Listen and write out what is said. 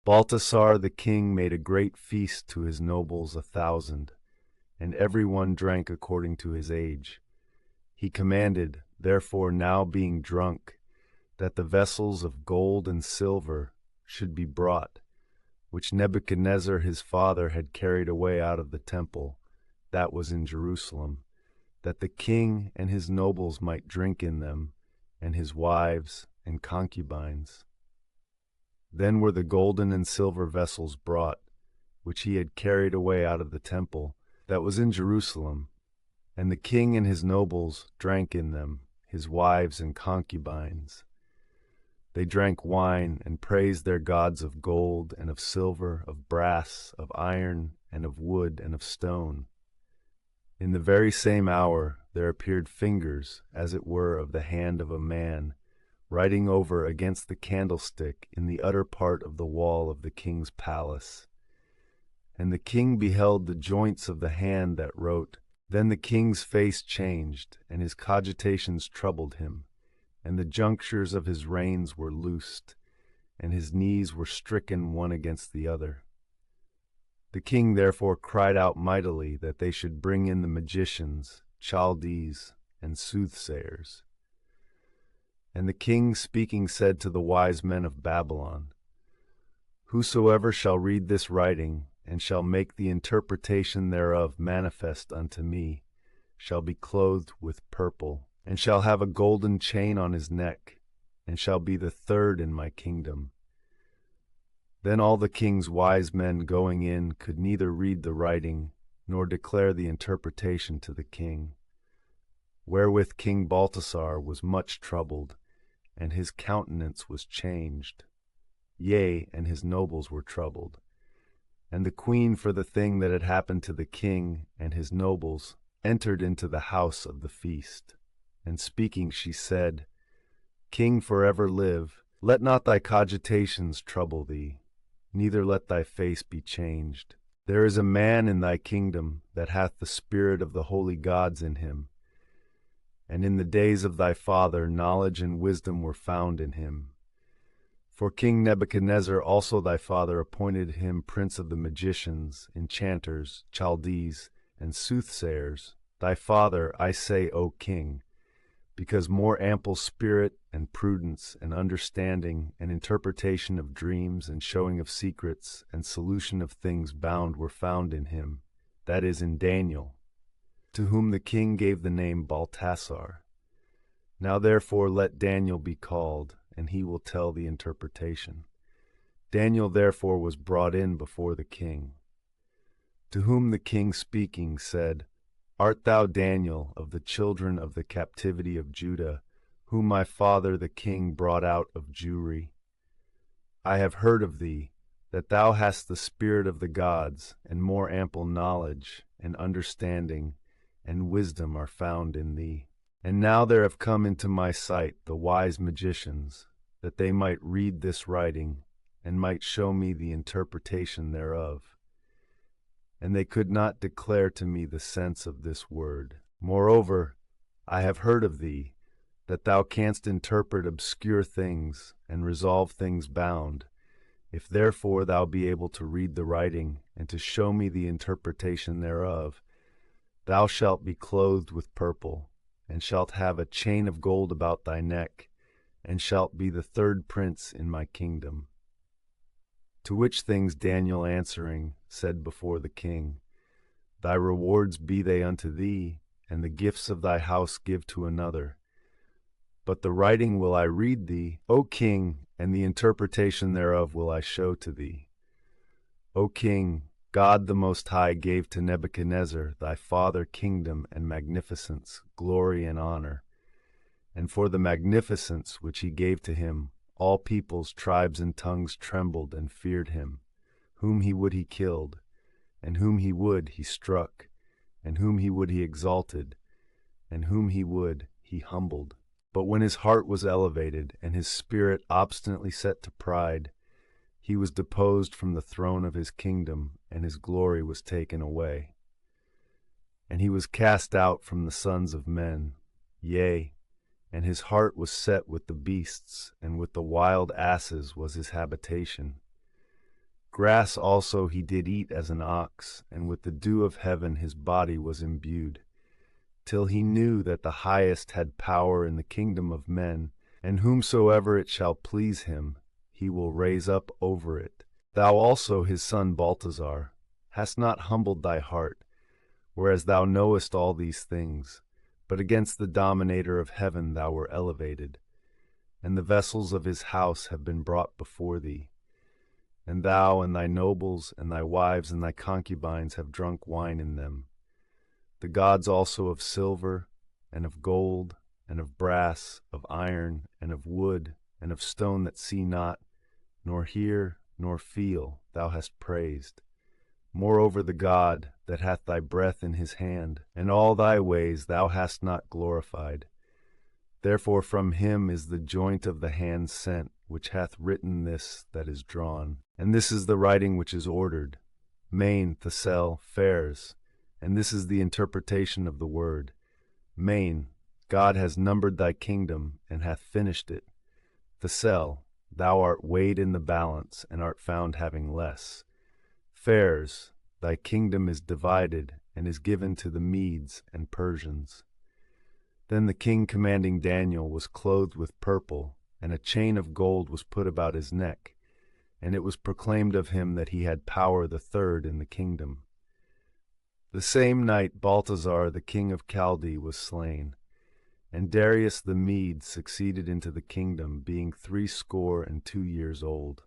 Baltasar the king made a great feast to his nobles 1,000, and every one drank according to his age. He commanded, therefore, now being drunk, that the vessels of gold and silver should be brought, which Nebuchadnezzar his father had carried away out of the temple that was in Jerusalem, that the king and his nobles might drink in them, and his wives and concubines. Then were the golden and silver vessels brought, which he had carried away out of the temple that was in Jerusalem, and the king and his nobles drank in them, his wives and concubines. They drank wine and praised their gods of gold and of silver, of brass, of iron, and of wood and of stone. In the very same hour there appeared fingers, as it were of the hand of a man, writing over against the candlestick in the utter part of the wall of the king's palace. And the king beheld the joints of the hand that wrote. Then the king's face changed, and his cogitations troubled him, and the junctures of his reins were loosed, and his knees were stricken one against the other. The king therefore cried out mightily that they should bring in the magicians, Chaldees, and soothsayers. And the king speaking said to the wise men of Babylon, Whosoever shall read this writing, and shall make the interpretation thereof manifest unto me, shall be clothed with purple, and shall have a golden chain on his neck, and shall be the third in my kingdom. Then all the king's wise men going in could neither read the writing, nor declare the interpretation to the king. Wherewith King Baltasar was much troubled, and his countenance was changed. Yea, and his nobles were troubled. And the queen, for the thing that had happened to the king and his nobles, entered into the house of the feast. And speaking, she said, King, forever live. Let not thy cogitations trouble thee, neither let thy face be changed. There is a man in thy kingdom that hath the spirit of the holy gods in him. And in the days of thy father knowledge and wisdom were found in him. For King Nebuchadnezzar also thy father appointed him prince of the magicians, enchanters, Chaldees, and soothsayers. Thy father, I say, O king, because more ample spirit and prudence and understanding and interpretation of dreams and showing of secrets and solution of things bound were found in him, that is, in Daniel, to whom the king gave the name Baltasar. Now therefore let Daniel be called, and he will tell the interpretation. Daniel therefore was brought in before the king. To whom the king speaking said, Art thou Daniel of the children of the captivity of Judah, whom my father the king brought out of Jewry? I have heard of thee, that thou hast the spirit of the gods, and more ample knowledge, and understanding, and wisdom are found in thee. And now there have come into my sight the wise magicians, that they might read this writing, and might show me the interpretation thereof. And they could not declare to me the sense of this word. Moreover, I have heard of thee, that thou canst interpret obscure things, and resolve things bound. If therefore thou be able to read the writing, and to show me the interpretation thereof, thou shalt be clothed with purple, and shalt have a chain of gold about thy neck, and shalt be the third prince in my kingdom. To which things Daniel answering said before the king, Thy rewards be they unto thee, and the gifts of thy house give to another. But the writing will I read thee, O king, and the interpretation thereof will I show to thee. O king, God the Most High gave to Nebuchadnezzar thy father kingdom and magnificence, glory and honor. And for the magnificence which he gave to him, all peoples, tribes, and tongues trembled and feared him. Whom he would he killed, and whom he would he struck, and whom he would he exalted, and whom he would he humbled. But when his heart was elevated, and his spirit obstinately set to pride, he was deposed from the throne of his kingdom, and his glory was taken away. And he was cast out from the sons of men, yea, and his heart was set with the beasts, and with the wild asses was his habitation. Grass also he did eat as an ox, and with the dew of heaven his body was imbued, till he knew that the Highest had power in the kingdom of men, and whomsoever it shall please him, he will raise up over it. Thou also, his son Balthazar, hast not humbled thy heart, whereas thou knowest all these things, but against the dominator of heaven thou were elevated, and the vessels of his house have been brought before thee. And thou and thy nobles and thy wives and thy concubines have drunk wine in them. The gods also of silver, and of gold, and of brass, of iron, and of wood, and of stone that see not, nor hear, nor feel, thou hast praised. Moreover the God that hath thy breath in his hand, and all thy ways thou hast not glorified. Therefore from him is the joint of the hand sent, which hath written this that is drawn. And this is the writing which is ordered, Main, Thesel, Phares. And this is the interpretation of the word. Main, God has numbered thy kingdom, and hath finished it. Thesel, thou art weighed in the balance, and art found having less. Phares, thy kingdom is divided, and is given to the Medes and Persians. Then the king commanding Daniel was clothed with purple, and a chain of gold was put about his neck, and it was proclaimed of him that he had power the third in the kingdom. The same night Balthazar the king of Chaldee was slain, and Darius the Mede succeeded into the kingdom, being 62 years old.